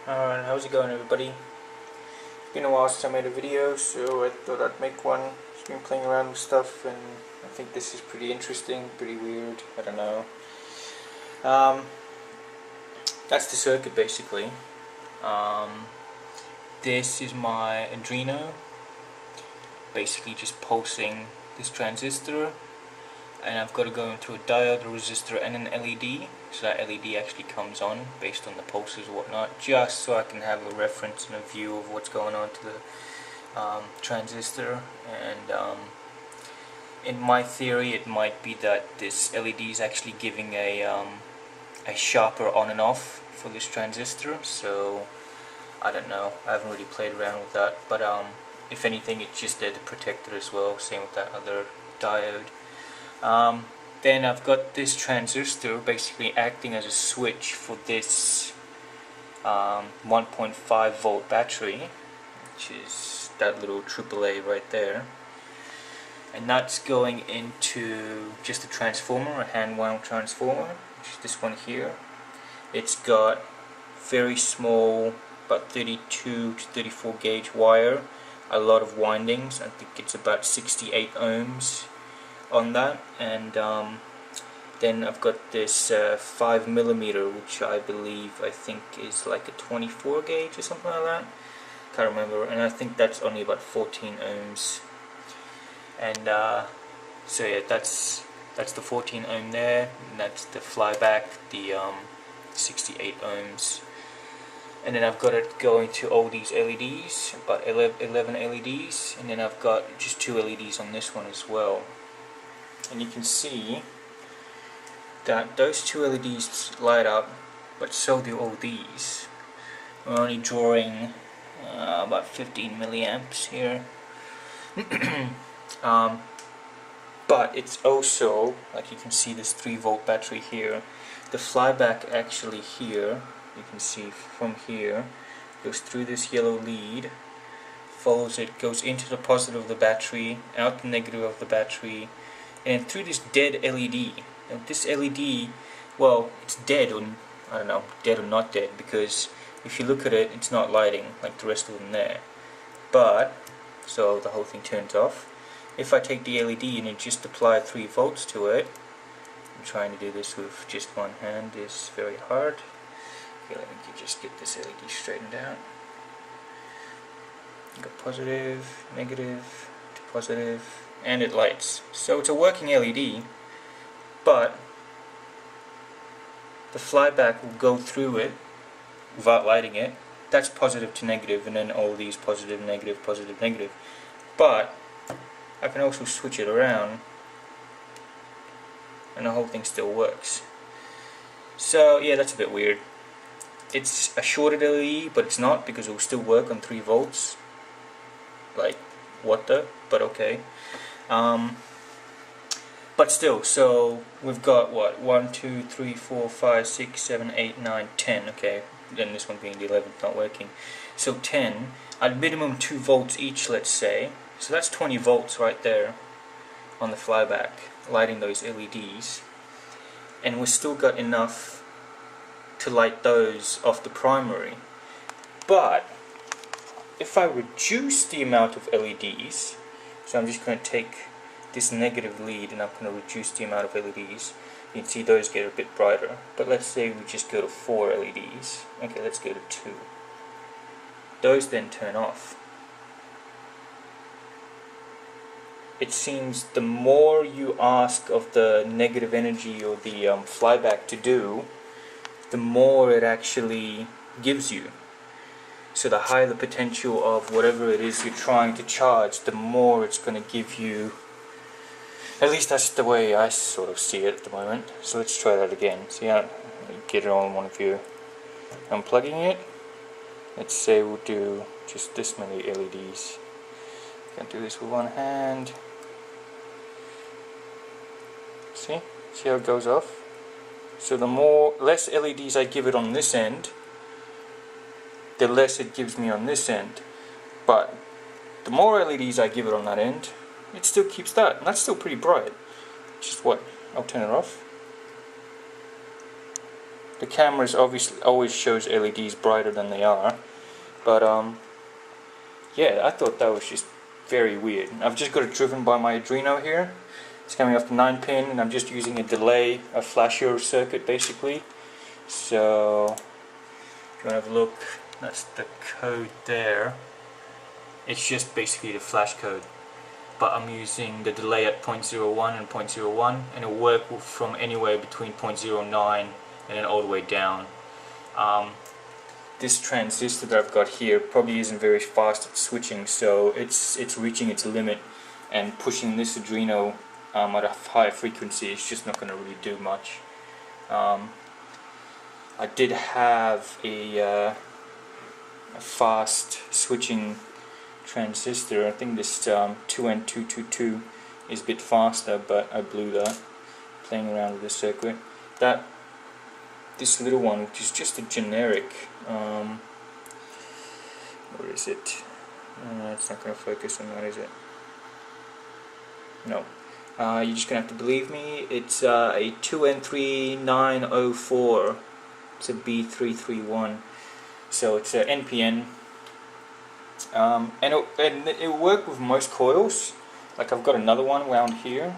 Alright, how's it going, everybody? It's been a while since I made a video, so I thought I'd make one. Just been playing around with stuff, and I think this is pretty interesting, pretty weird, I don't know. That's the circuit basically. This is my Arduino, basically just pulsing this transistor, and I've got to go into a diode, a resistor, and an LED, so that LED actually comes on based on the pulses and whatnot, just so I can have a reference and a view of what's going on to the transistor. And in my theory, it might be that this LED is actually giving a sharper on and off for this transistor. So I don't know, I haven't really played around with that, but if anything, it's just there to protect it as well. Same with that other diode. Then I've got this transistor basically acting as a switch for this 1.5 volt battery, which is that little AAA right there, and that's going into just a transformer, a hand wound transformer, which is this one here. It's got very small, about 32 to 34 gauge wire, a lot of windings. I think it's about 68 ohms on that, and then I've got this 5mm, which I think is like a 24 gauge or something like that, can't remember, and I think that's only about 14 ohms. And so yeah, that's the 14 ohm there, and that's the flyback, the 68 ohms. And then I've got it going to all these LEDs, about 11 LEDs, and then I've got just 2 LEDs on this one as well. And you can see that those 2 LEDs light up, but so do all these. We're only drawing about 15 milliamps here. But it's also, like you can see, this 3 volt battery here. The flyback actually here, you can see from here, goes through this yellow lead, follows it, goes into the positive of the battery, out the negative of the battery, and through this dead LED. And this LED, well, it's dead, or I don't know, dead or not dead, because if you look at it, it's not lighting like the rest of them there. But, so the whole thing turns off. If I take the LED and then just apply 3 volts to it, I'm trying to do this with just one hand, is very hard. Okay, let me just get this LED straightened out. Got positive, negative, to positive, and it lights. So it's a working LED, but the flyback will go through it without lighting it. That's positive to negative, and then all these positive, negative, positive, negative. But I can also switch it around, and the whole thing still works. So yeah, that's a bit weird. It's a shorted LED, but it's not, because it will still work on 3 volts. Like, what the? But okay. But still, so we've got what? 1, 2, 3, 4, 5, 6, 7, 8, 9, 10. Okay, then this one being the 11th not working. So 10, at minimum 2 volts each, let's say. So that's 20 volts right there on the flyback, lighting those LEDs. And we've still got enough to light those off the primary. But if I reduce the amount of LEDs, so I'm just going to take this negative lead and I'm going to reduce the amount of LEDs, you can see those get a bit brighter. But let's say we just go to 4 LEDs. Okay, let's go to 2. Those then turn off. It seems the more you ask of the negative energy or the flyback to do, the more it actually gives you. So the higher the potential of whatever it is you're trying to charge, the more it's going to give you. At least that's the way I sort of see it at the moment. So let's try that again. See how get it all in one view. Unplugging it. Let's say we'll do just this many LEDs. Can do this with one hand. See how it goes off? So the less LEDs I give it on this end, the less it gives me on this end. But the more LEDs I give it on that end, it still keeps that, and that's still pretty bright. Just what? I'll turn it off. The cameras obviously always shows LEDs brighter than they are, but yeah, I thought that was just very weird. I've just got it driven by my Arduino here. It's coming off the 9-pin, and I'm just using a delay, a flasher circuit basically. So if you want to have a look, that's the code there. It's just basically the flash code, but I'm using the delay at 0.01 and 0.01, and it'll work from anywhere between 0.09 and then all the way down. This transistor that I've got here probably isn't very fast at switching, so it's reaching its limit, and pushing this Arduino at a high frequency is just not going to really do much. I did have a fast switching transistor. I think this 2N222 is a bit faster, but I blew that playing around with the circuit. This little one, which is just a generic, where is it? It's not going to focus on that, is it? No. You're just going to have to believe me. It's a 2N3904. It's a B331. So it's an NPN. And it'll work with most coils. Like I've got another one wound here.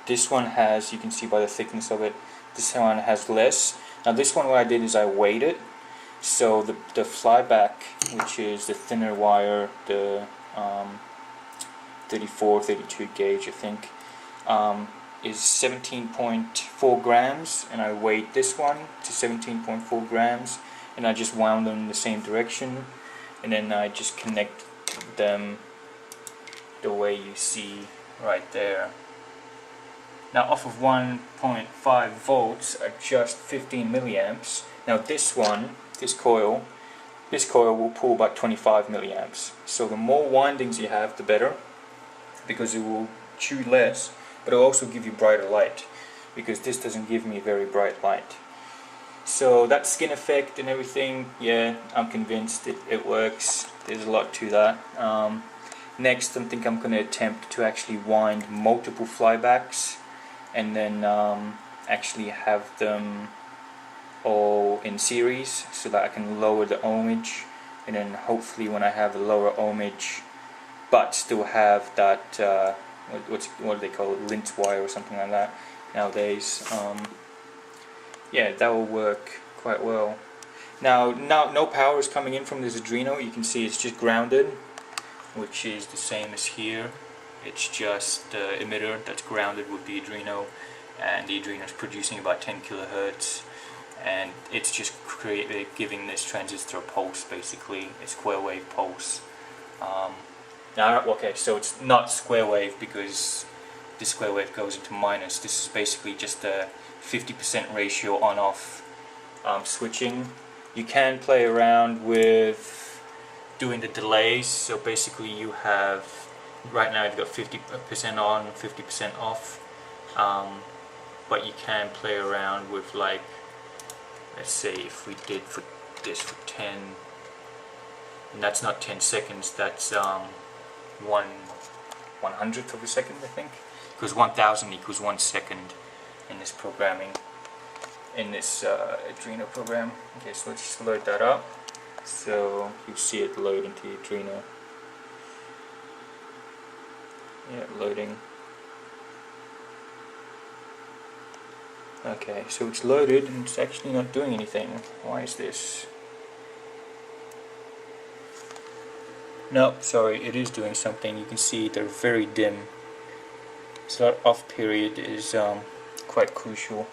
This one has, you can see by the thickness of it, this one has less. Now this one, what I did is I weighed it. So the flyback, which is the thinner wire, the 34, 32 gauge I think, is 17.4 grams, and I weighed this one to 17.4 grams, and I just wound them in the same direction, and then I just connect them the way you see right there. Now off of 1.5 volts are just 15 milliamps. Now this one, this coil will pull about 25 milliamps. So the more windings you have, the better, because it will chew less, but it will also give you brighter light, because this doesn't give me very bright light. So that skin effect and everything, yeah, I'm convinced it works. There's a lot to that. Next, I think I'm going to attempt to actually wind multiple flybacks, and then actually have them all in series, so that I can lower the ohmage, and then hopefully when I have a lower ohmage but still have that what do they call it, lint wire or something like that nowadays, yeah, that will work quite well. Now no power is coming in from this Arduino. You can see it's just grounded, which is the same as here. It's just the emitter that's grounded with the Arduino, and the Arduino is producing about 10 kilohertz, and it's just giving this transistor a pulse, basically a square wave pulse. Now, okay, so it's not square wave because this square wave goes into minus. This is basically just a 50% ratio on-off switching. You can play around with doing the delays, so basically you have, right now you've got 50% on, 50% off, but you can play around with, like, let's say if we did for this for 10, and that's not 10 seconds, that's 1/100th of a second, I think, because 1000 equals 1 second in this programming, in this Arduino program. Okay, so let's just load that up, so you see it load into the Arduino. Yeah, loading. Okay, so it's loaded and it's actually not doing anything. Why is this? Nope, sorry, it is doing something. You can see they're very dim. So that off period is quite crucial.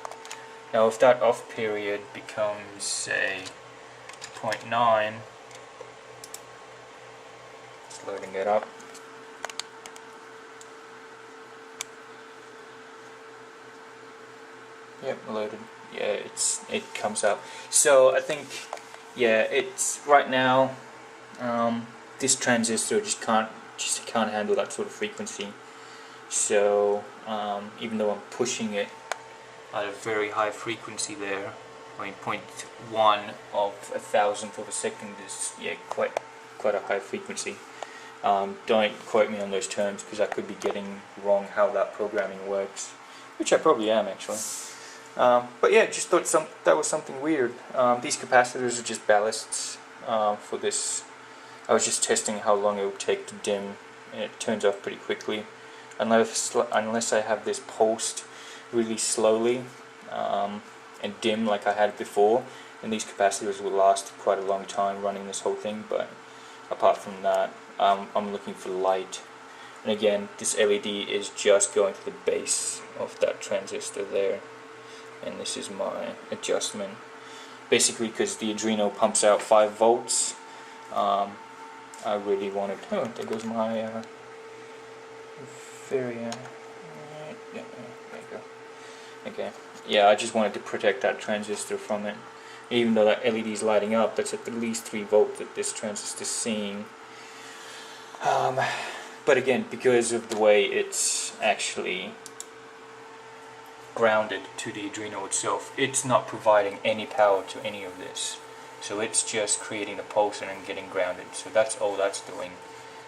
Now if that off period becomes, say, 0.9, it's loading it up. Yep, loaded. Yeah, it comes up. So I think, yeah, it's right now, this transistor just can't handle that sort of frequency. So even though I'm pushing it at a very high frequency there, I mean 0.1 of a thousandth of a second is, yeah, quite a high frequency. Don't quote me on those terms, because I could be getting wrong how that programming works, which I probably am actually. But yeah, just thought that was something weird. These capacitors are just ballasts for this. I was just testing how long it would take to dim, and it turns off pretty quickly, unless I have this pulsed really slowly and dim like I had before. And these capacitors will last quite a long time running this whole thing. But apart from that, I'm looking for light. And again, this LED is just going to the base of that transistor there. And this is my adjustment. Basically, because the Adreno pumps out 5 volts, I really wanted. Oh, there goes my Varia. Yeah, there you go. Okay. Yeah, I just wanted to protect that transistor from it. Even though that LED is lighting up, that's at least 3 volts that this transistor is seeing. But again, because of the way it's actually grounded to the Adreno itself, it's not providing any power to any of this. So it's just creating a pulse and then getting grounded. So that's all that's doing.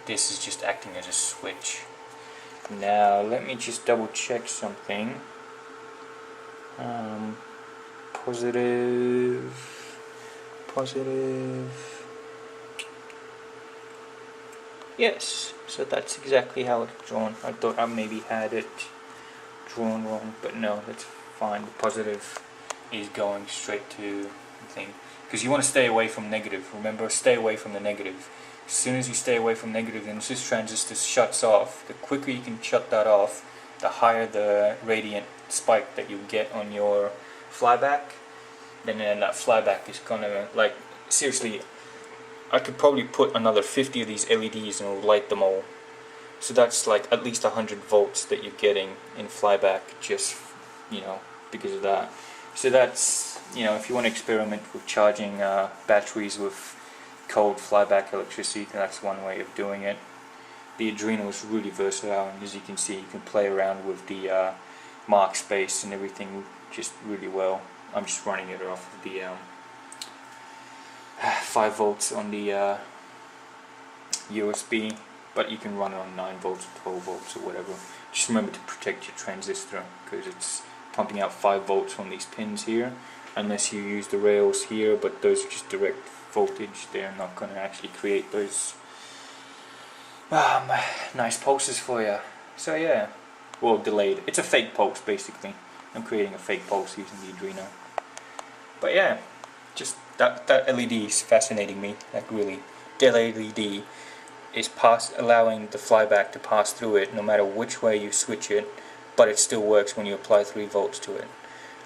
This is just acting as a switch. Now let me just double check something. Positive. Yes, so that's exactly how it's drawn. I thought I maybe had it drawn wrong, but no, that's fine. The positive is going straight to the thing. Because you want to stay away from negative. Remember, stay away from the negative. As soon as you stay away from negative, then this transistor shuts off. The quicker you can shut that off, the higher the radiant spike that you get on your flyback. And then that flyback is gonna, like, seriously, I could probably put another 50 of these LEDs and it'll light them all. So that's like at least 100 volts that you're getting in flyback just, because of that. So that's, if you want to experiment with charging batteries with cold flyback electricity, that's one way of doing it. The Adreno is really versatile, and as you can see, you can play around with the mark space and everything just really well. I'm just running it off of the 5 volts on the USB, but you can run it on 9 volts or 12 volts or whatever. Just remember to protect your transistor, because it's pumping out 5 volts from these pins here, unless you use the rails here, but those are just direct voltage. They're not going to actually create those nice pulses for you. So yeah, well, delayed. It's a fake pulse basically. I'm creating a fake pulse using the Adreno. But yeah, just that LED is fascinating me, like really. The LED is allowing the flyback to pass through it no matter which way you switch it, but it still works when you apply 3 volts to it.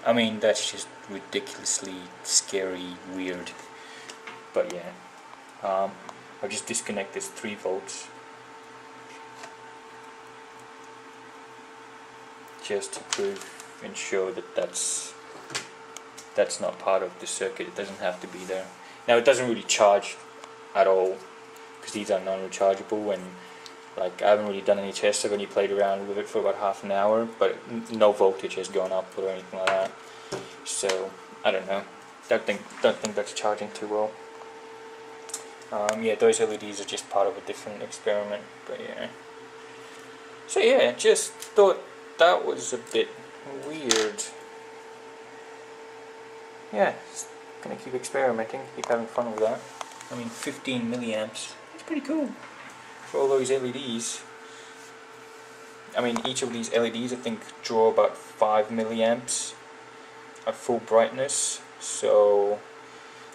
I mean, that's just ridiculously scary, weird. But yeah, I'll just disconnect this 3 volts just to prove and show that that's not part of the circuit. It doesn't have to be there. Now, it doesn't really charge at all, because these are non-rechargeable, and like I haven't really done any tests. I've only played around with it for about half an hour, but no voltage has gone up or anything like that. So I don't know. Don't think that's charging too well. Yeah, those LEDs are just part of a different experiment. But yeah. So yeah, just thought that was a bit weird. Yeah, just gonna keep experimenting, keep having fun with that. I mean, 15 milliamps. It's pretty cool for all those LEDs. I mean, each of these LEDs I think draw about 5 milliamps at full brightness. So,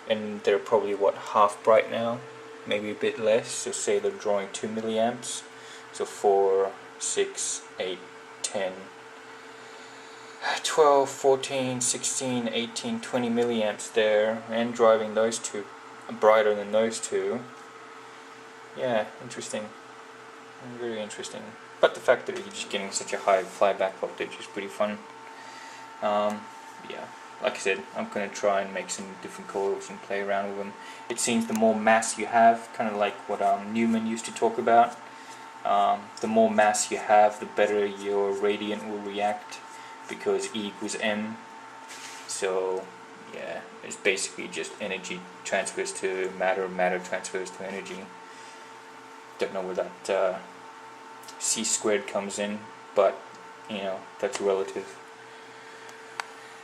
and they're probably what, half bright now, maybe a bit less. So say they're drawing 2 milliamps. So 4, 6, 8, 10, 12, 14, 16, 18, 20 milliamps there, and driving those two brighter than those two. Yeah, interesting. Very interesting. But the fact that you're just getting such a high flyback voltage is pretty fun. Yeah, like I said, I'm going to try and make some different coils and play around with them. It seems the more mass you have, kind of like what Newman used to talk about, the more mass you have, the better your radiant will react, because E equals M. So yeah, it's basically just energy transfers to matter, matter transfers to energy. Don't know where that C squared comes in, but that's relative.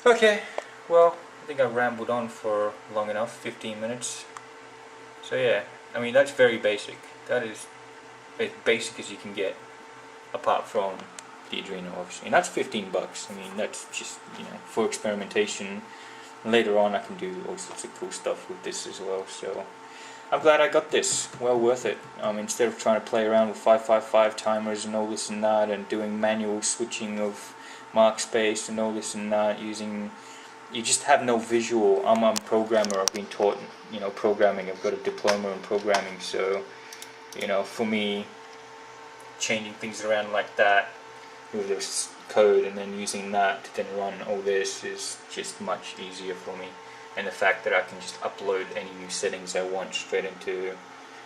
Okay, well, I think I rambled on for long enough, 15 minutes. So yeah, I mean that's very basic. That is as basic as you can get, apart from the Adreno obviously. And that's 15 bucks. I mean that's just, you know, for experimentation. Later on I can do all sorts of cool stuff with this as well. So I'm glad I got this. Well worth it. Instead of trying to play around with 555 timers and all this and that, and doing manual switching of mark space and all this and that, you just have no visual. I'm a programmer. I've been taught, you know, programming. I've got a diploma in programming. So, you know, for me, changing things around like that with this code and then using that to then run all this is just much easier for me. And the fact that I can just upload any new settings I want straight into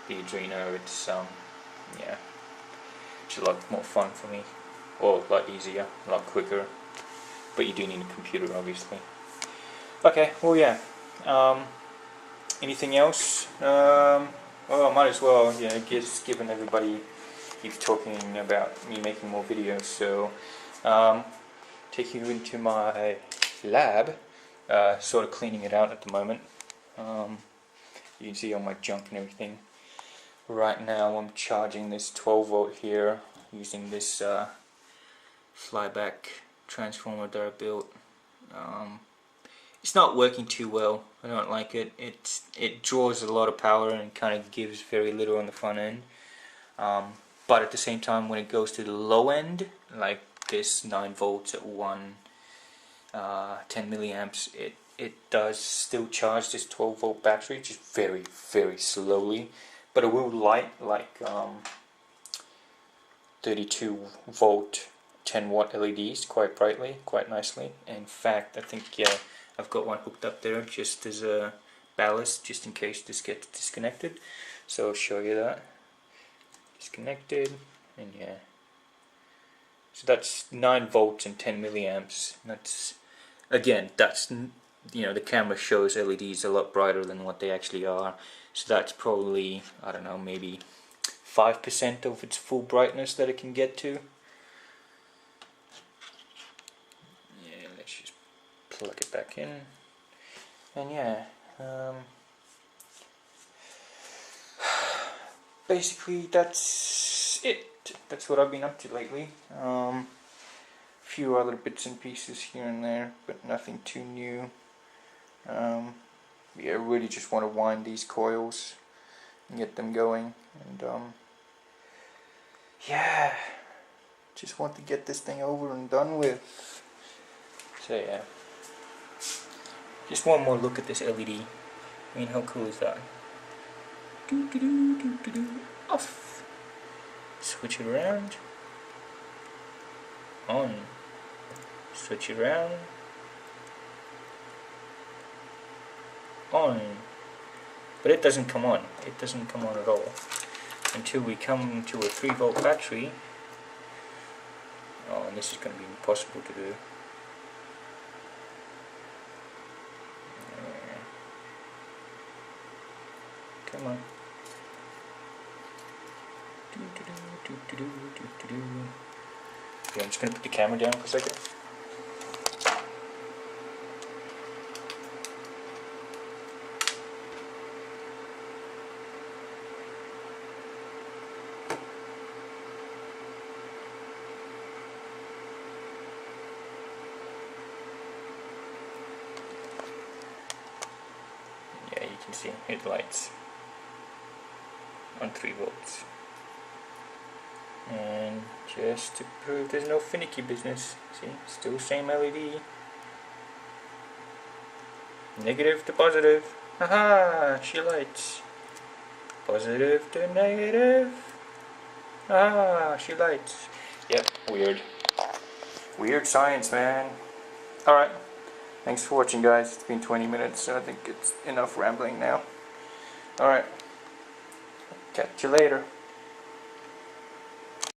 the Adreno, it's yeah, it's a lot more fun for me, or a lot easier, a lot quicker. But you do need a computer, obviously. Okay, well yeah. Anything else? Well, I might as well. Yeah, I guess given everybody keeps talking about me making more videos, so take you into my lab. Sort of cleaning it out at the moment. You can see all my junk and everything. Right now I'm charging this 12 volt here using this flyback transformer that I built. It's not working too well. I don't like it. It draws a lot of power and kind of gives very little on the front end. But at the same time, when it goes to the low end, like this 9 volts at 10 milliamps, it does still charge this 12 volt battery, just very, very slowly. But it will light like 32 volt 10 watt LEDs quite brightly, quite nicely. In fact, I think, yeah, I've got one hooked up there just as a ballast, just in case this gets disconnected. So I'll show you that. Disconnected, and yeah. So that's 9 volts and 10 milliamps. That's, again, that's, you know, the camera shows LEDs a lot brighter than what they actually are. So that's probably, I don't know, maybe 5% of its full brightness that it can get to. Yeah, let's just plug it back in. And yeah, basically that's it. That's what I've been up to lately. Few other bits and pieces here and there, but nothing too new. Yeah, I really just want to wind these coils and get them going, and yeah, just want to get this thing over and done with. So yeah, just one more look at this LED. I mean, how cool is that? Off. Switch it around. On. Switch it around. On. But it doesn't come on. It doesn't come on at all until we come to a 3 volt battery. Oh, and this is going to be impossible to do. Come on. Okay, I'm just going to put the camera down for a second. Yeah, you can see it lights on 3 volts. And just to prove there's no finicky business, see, still same LED. Negative to positive. Haha, she lights. Positive to negative. Ah, she lights. Yep, weird. Weird science, man. Alright, thanks for watching, guys. It's been 20 minutes, so I think it's enough rambling now. Alright, catch you later.